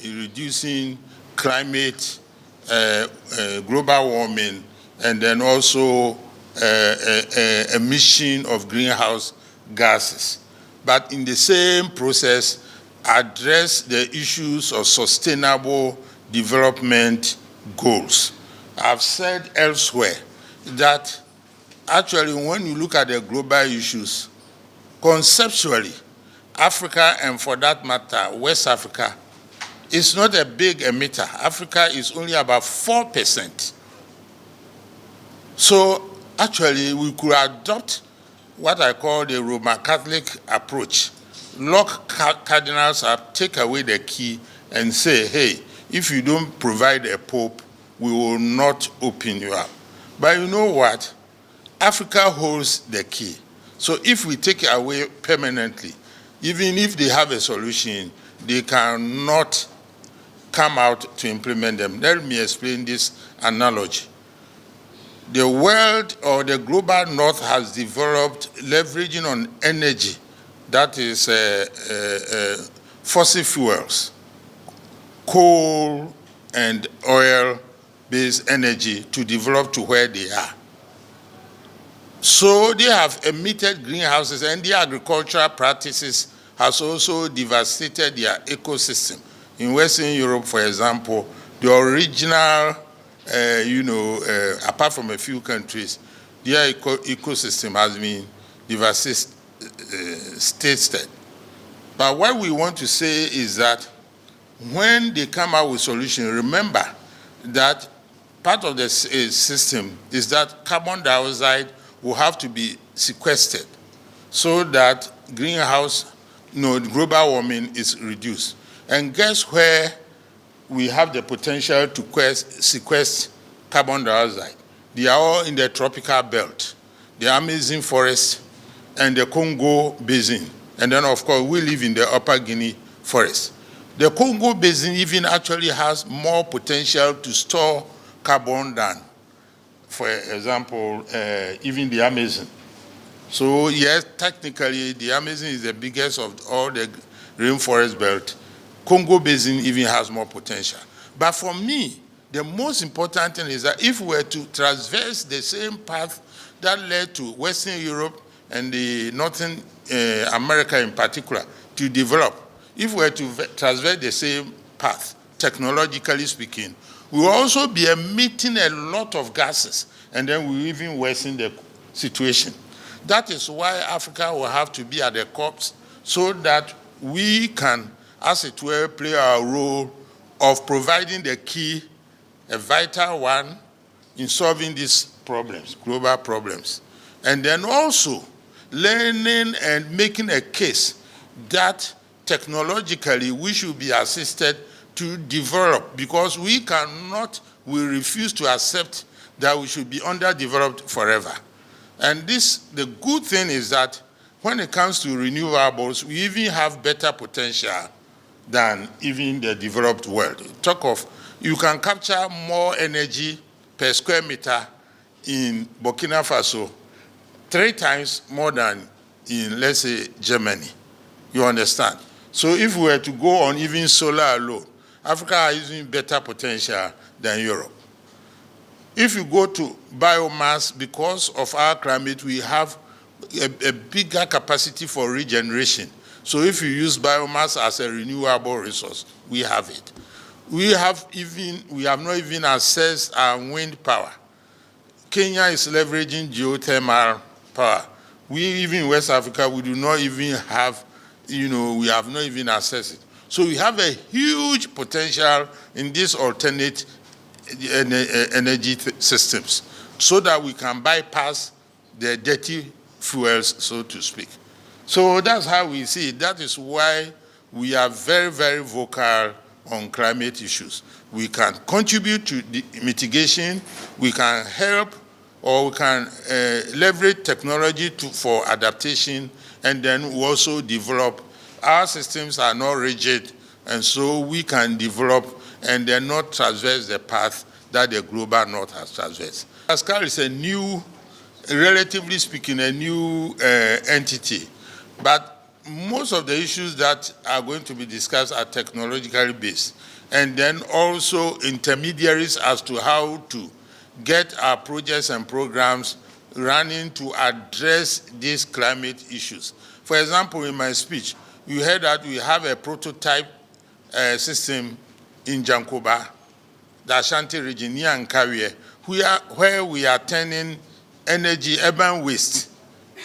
reducing climate, global warming, and then also emission of greenhouse gases. But in the same process, address the issues of sustainable development goals. I've said elsewhere that actually when you look at the global issues, conceptually, Africa, and for that matter, West Africa, is not a big emitter. Africa is only about 4%. So actually, we could adopt what I call the Roman Catholic approach. Lock cardinals up, take away the key, and say, hey, if you don't provide a pope, we will not open you up. But you know what? Africa holds the key. So if we take it away permanently, even if they have a solution, they cannot come out to implement them. Let me explain this analogy. The world or the global north has developed leveraging on energy, that is fossil fuels, coal and oil-based energy to develop to where they are. So they have emitted greenhouses, and their agricultural practices has also devastated their ecosystem. In Western Europe, for example, the original, apart from a few countries, their ecosystem has been devastated. But what we want to say is that when they come out with solutions, remember that part of the system is that carbon dioxide will have to be sequestered so that global warming is reduced. And guess where we have the potential to sequester carbon dioxide? They are all in the tropical belt, the Amazon forest and the Congo basin. And then, of course, we live in the Upper Guinea forest. The Congo basin even actually has more potential to store carbon than, for example, even the Amazon. So yes, technically, the Amazon is the biggest of all the rainforest belt. Congo basin even has more potential. But for me, the most important thing is that if we were to traverse the same path that led to Western Europe and the Northern America in particular to develop, if we were to traverse the same path, technologically speaking, we will also be emitting a lot of gases, and then we even worsen the situation. That is why Africa will have to be at the COPs so that we can, as it were, play our role of providing the key, a vital one, in solving these problems, global problems. And then also learning and making a case that technologically we should be assisted to develop, because we refuse to accept that we should be underdeveloped forever. And the good thing is that when it comes to renewables, we even have better potential than even the developed world. Talk of, you can capture more energy per square meter in Burkina Faso, 3 times more than in, let's say, Germany. You understand? So if we were to go on even solar alone, Africa has even better potential than Europe. If you go to biomass, because of our climate, we have a bigger capacity for regeneration. So if you use biomass as a renewable resource, we have it. We have not even accessed our wind power. Kenya is leveraging geothermal power. We, even in West Africa, we do not even have, we have not even accessed it. So we have a huge potential in these alternate energy systems so that we can bypass the dirty fuels, so to speak. So that's how we see it. That is why we are very, very vocal on climate issues. We can contribute to the mitigation, we can help, or we can leverage technology for adaptation, and then we also develop. Our systems are not rigid, and so we can develop and then not traverse the path that the global north has traversed. Wascal is a new, relatively speaking, a new entity. But most of the issues that are going to be discussed are technologically based, and then also intermediaries as to how to get our projects and programs running to address these climate issues. For example, in my speech, you heard that we have a prototype system in Jankoba, the Ashanti region near Nkawie, where we are turning energy, urban waste,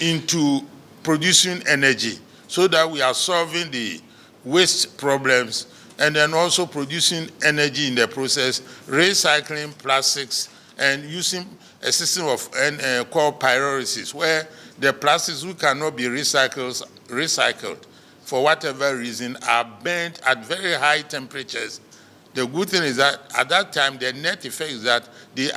into producing energy, so that we are solving the waste problems and then also producing energy in the process, recycling plastics and using a system of called pyrolysis, where the plastics which cannot be recycled for whatever reason are burnt at very high temperatures. The good thing is that at that time, the net effect is that they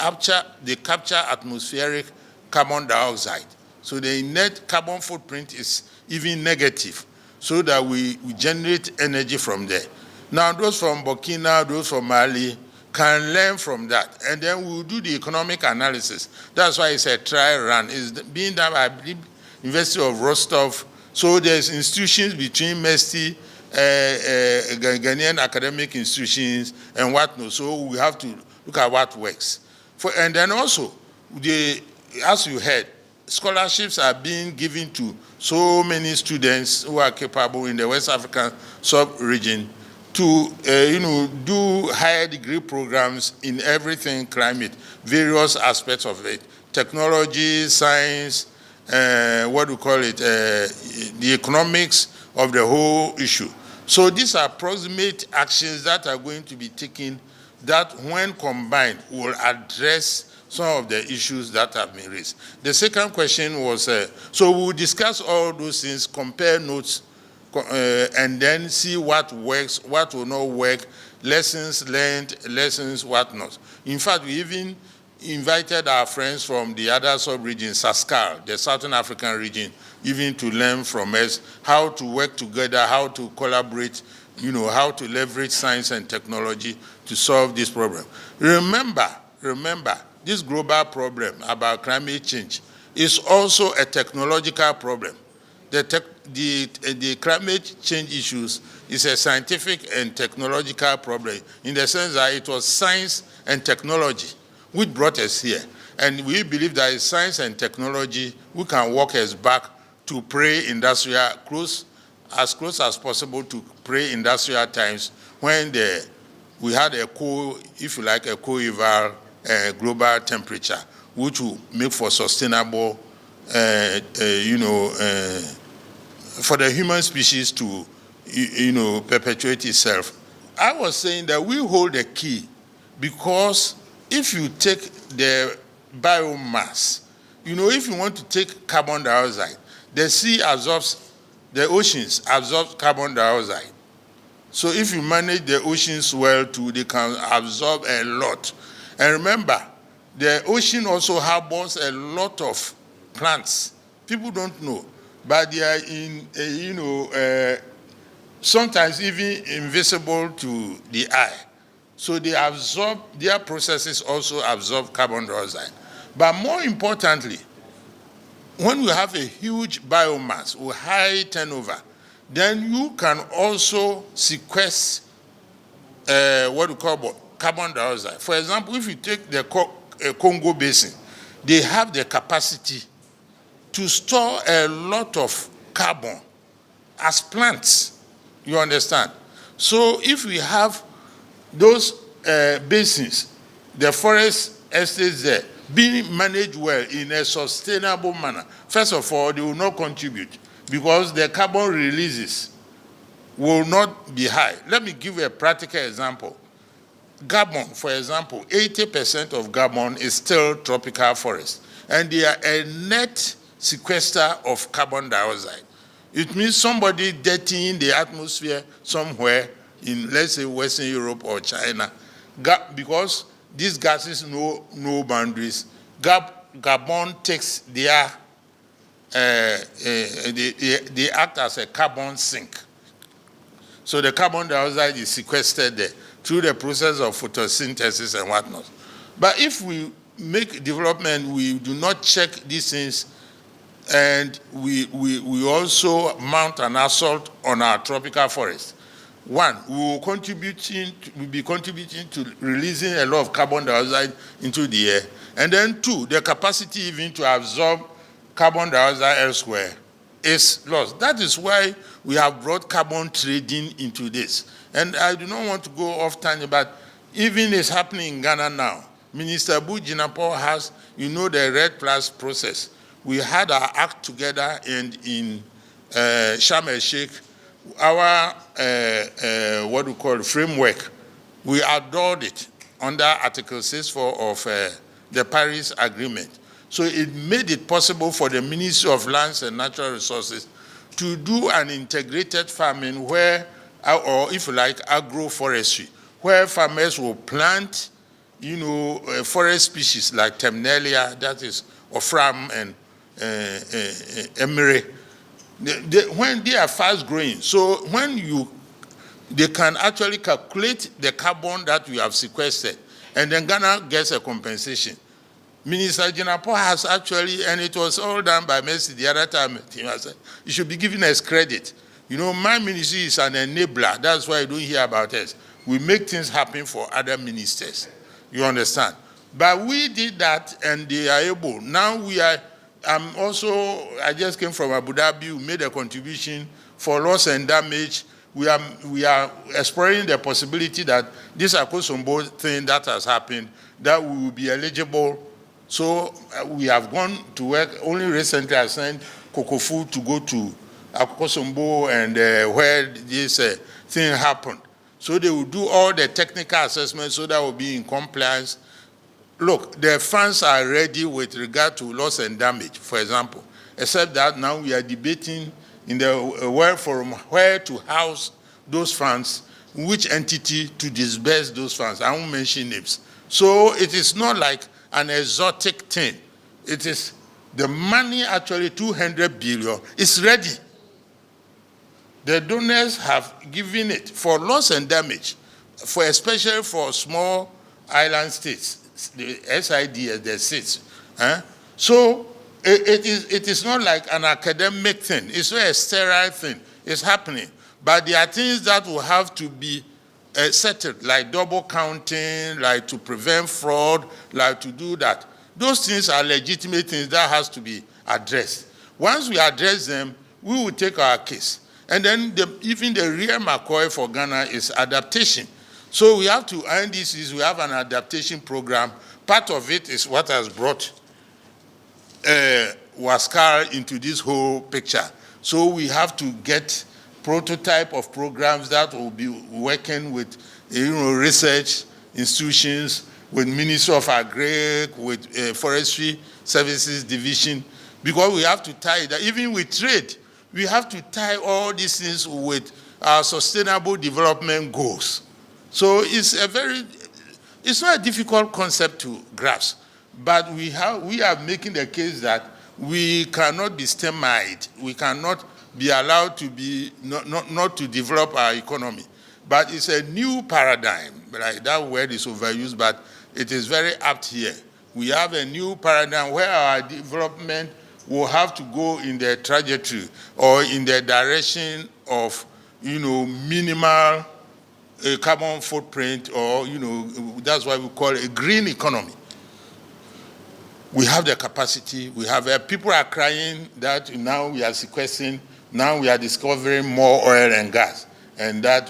capture atmospheric carbon dioxide. So the net carbon footprint is even negative, so that we generate energy from there. Now, those from Burkina, those from Mali can learn from that, and then we'll do the economic analysis. That's why it's a trial run. It's being done by, I believe, University of Rostov. So there's institutions between MESTI, Ghanaian academic institutions, and whatnot. So we have to look at what works. And then also, as you heard, scholarships are being given to so many students who are capable in the West African sub-region to do higher degree programs in everything climate, various aspects of it, technology, science, the economics of the whole issue. So these are approximate actions that are going to be taken that, when combined, will address some of the issues that have been raised. The second question was, so we'll discuss all those things, compare notes, and then see what works, what will not work, lessons learned, lessons what not. In fact, we even invited our friends from the other sub-regions, Wascal, the Southern African region, even to learn from us how to work together, how to collaborate, how to leverage science and technology to solve this problem. Remember, this global problem about climate change is also a technological problem. The climate change issues is a scientific and technological problem, in the sense that it was science and technology which brought us here. And we believe that it's science and technology who can walk us back to pre-industrial, as close as possible to pre-industrial times, when we had a coeval global temperature, which will make for sustainable, for the human species to, perpetuate itself. I was saying that we hold the key, because if you take the biomass, if you want to take carbon dioxide, the oceans absorb carbon dioxide. So if you manage the oceans well too, they can absorb a lot. And remember, the ocean also harbors a lot of plants. People don't know, but they are sometimes even invisible to the eye. So their processes also absorb carbon dioxide. But more importantly, when you have a huge biomass with high turnover, then you can also sequester carbon dioxide. For example, if you take the Congo Basin, they have the capacity to store a lot of carbon as plants, you understand? So if we have those basins, the forest estates there, being managed well in a sustainable manner, first of all, they will not contribute, because the carbon releases will not be high. Let me give you a practical example. Gabon, for example, 80% of Gabon is still tropical forest, and they are a net sequester of carbon dioxide. It means somebody dirtying the atmosphere somewhere in, let's say, Western Europe or China, because these gases know no boundaries. Gabon takes they act as a carbon sink. So the carbon dioxide is sequestered there through the process of photosynthesis and whatnot. But if we make development, we do not check these things and we also mount an assault on our tropical forests. One, we'll be contributing to releasing a lot of carbon dioxide into the air. And then two, the capacity even to absorb carbon dioxide elsewhere is lost. That is why we have brought carbon trading into this. And I do not want to go off tangent, but even it's happening in Ghana now. Minister Bujinapo has, the RED Plus process. We had our act together, and in Sharm el-Sheikh, our framework, we adored it under Article 6.4 of the Paris Agreement. So it made it possible for the Ministry of Lands and Natural Resources to do an integrated farming where, or if you like, agroforestry, where farmers will plant, forest species like Terminalia, that is Ofram and Emere, when they are fast growing. So when they can actually calculate the carbon that we have sequestered, and then Ghana gets a compensation. Minister Jinapo has actually, and it was all done by Messi the other time, he said, you should be giving us credit. My ministry is an enabler. That's why you don't hear about us. We make things happen for other ministers. You understand? But we did that, and they are able. Now I just came from Abu Dhabi. We made a contribution for loss and damage. We are exploring the possibility that this Akosombo thing that has happened, that we will be eligible. So we have gone to work. Only recently I sent Kokofu to go to Akosombo and where this thing happened. So they will do all the technical assessments so that will be in compliance. Look, the funds are ready with regard to loss and damage, for example, except that now we are debating in the World Forum where to house those funds, which entity to disburse those funds. I won't mention names. So it is not like an exotic thing. It is the money, actually 200 billion, is ready. The donors have given it for loss and damage, especially for small island states, the SIDS, the states. So it is not like an academic thing. It's not a sterile thing. It's happening. But there are things that will have to be settled, like double counting, like to prevent fraud, like to do that. Those things are legitimate things that has to be addressed. Once we address them, we will take our case. And then even the real McCoy for Ghana is adaptation. So we have to end this, we have an adaptation program. Part of it is what has brought Wascal into this whole picture. So we have to get prototype of programs that will be working with research institutions, with Ministry of Agri, with Forestry Services Division, because we have to tie that. Even with trade, we have to tie all these things with our sustainable development goals. So it's not a difficult concept to grasp, but we are making the case that we cannot be stymied. We cannot be allowed to be not to develop our economy. But it's a new paradigm. Like that word is overused, but it is very apt here. We have a new paradigm where our development will have to go in the trajectory or in the direction of, minimal carbon footprint, or, that's why we call it a green economy. We have the capacity. We have people are crying that now we are sequestering. Now we are discovering more oil and gas, and that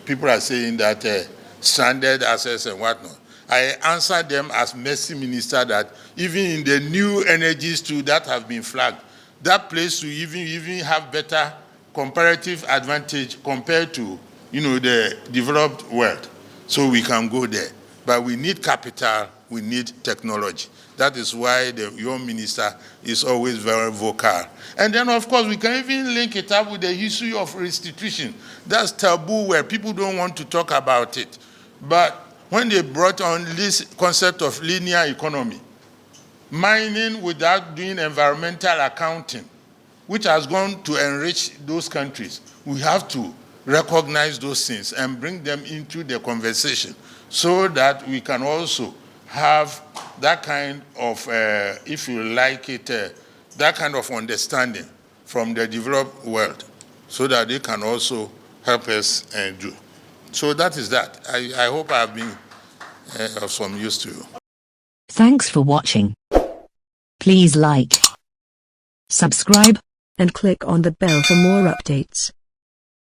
people are saying that stranded assets and whatnot. I answered them as Mercy Minister that even in the new energies too that have been flagged, that place to even have better comparative advantage compared to the developed world. So we can go there. But we need capital, we need technology. That is why your minister is always very vocal. And then, of course, we can even link it up with the history of restitution. That's taboo where people don't want to talk about it. But when they brought on this concept of linear economy, mining without doing environmental accounting, which has gone to enrich those countries, we have to recognize those things and bring them into the conversation so that we can also have that kind of, if you like it, that kind of understanding from the developed world so that they can also help us do. So that is that. I hope I have been of some use to you. Thanks for watching. Please like, subscribe, and click on the bell for more updates.